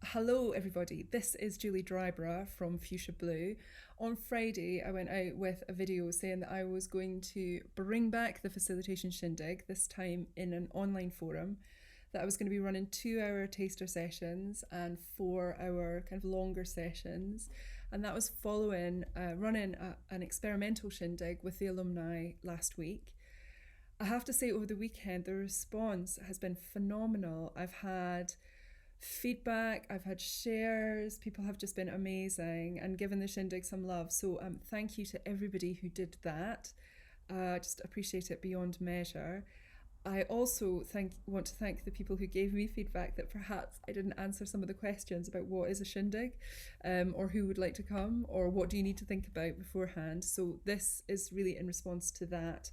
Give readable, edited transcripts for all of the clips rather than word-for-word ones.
Hello, everybody. This is Julie Dryborough from Fuchsia Blue. On Friday, I went out with a video saying that I was going to bring back the Facilitation Shindig, this time in an online forum, that I was going to be running 2-hour taster sessions and 4-hour kind of longer sessions. And that was following running an experimental shindig with the alumni last week. I have to say, over the weekend, the response has been phenomenal. I've had feedback, I've had shares, people have just been amazing and given the shindig some love. So thank you to everybody who did that. Just appreciate it beyond measure. I also want to thank the people who gave me feedback that perhaps I didn't answer some of the questions about what is a shindig, or who would like to come, or what do you need to think about beforehand. So this is really in response to that,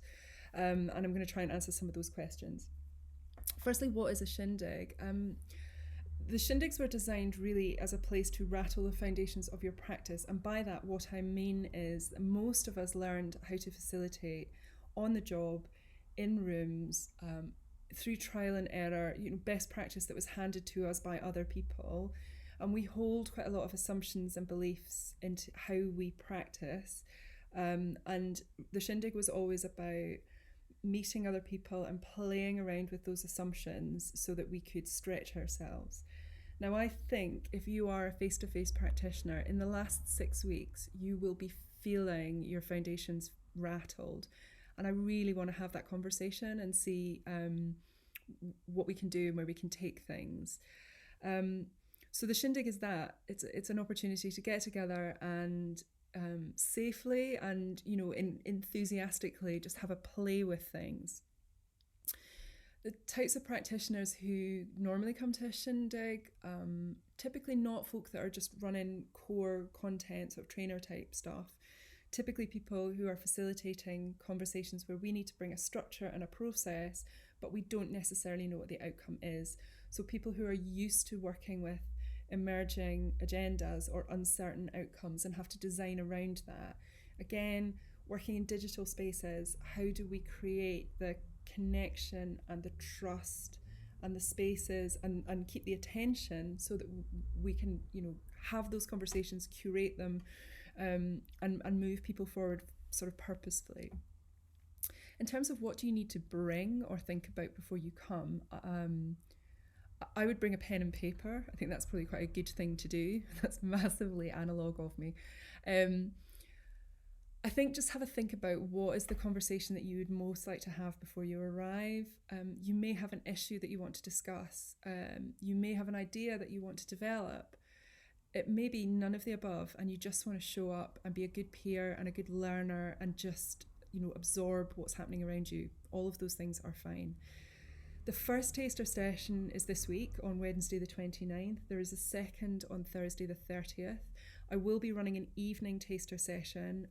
and I'm going to try and answer some of those questions. Firstly, what is a shindig? The shindigs were designed really as a place to rattle the foundations of your practice, and by that what I mean is that most of us learned how to facilitate on the job, in rooms, through trial and error, best practice that was handed to us by other people, and we hold quite a lot of assumptions and beliefs into how we practice, and the shindig was always about meeting other people and playing around with those assumptions so that we could stretch ourselves. Now, I think if you are a face-to-face practitioner, in the last 6 weeks, you will be feeling your foundations rattled. And I really want to have that conversation and see what we can do and where we can take things. So the shindig is that. It's an opportunity to get together and safely and enthusiastically just have a play with things. The types of practitioners who normally come to a shindig, typically not folk that are just running core content, sort of trainer type stuff. Typically people who are facilitating conversations where we need to bring a structure and a process, but we don't necessarily know what the outcome is. So people who are used to working with emerging agendas or uncertain outcomes and have to design around that. Again, working in digital spaces, how do we create the connection and the trust and the spaces and keep the attention so that we can have those conversations, curate them, and move people forward sort of purposefully. In terms of what do you need to bring or think about before you come, I would bring a pen and paper. I think that's probably quite a good thing to do. That's massively analog of me. I think just have a think about what is the conversation that you would most like to have before you arrive. You may have an issue that you want to discuss. You may have an idea that you want to develop. It may be none of the above, and you just want to show up and be a good peer and a good learner and just absorb what's happening around you. All of those things are fine. The first taster session is this week on Wednesday the 29th. There is a second on Thursday the 30th. I will be running an evening taster session.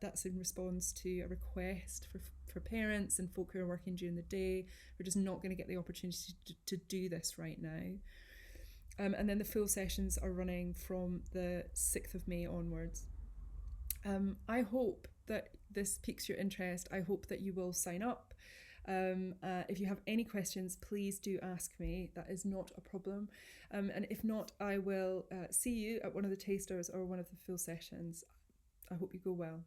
That's in response to a request for parents and folk who are working during the day. We're just not going to get the opportunity to do this right now. And then the full sessions are running from the 6th of May onwards. I hope that this piques your interest. I hope that you will sign up. If you have any questions, please do ask me. That is not a problem. And if not, I will see you at one of the tasters or one of the full sessions. I hope you go well.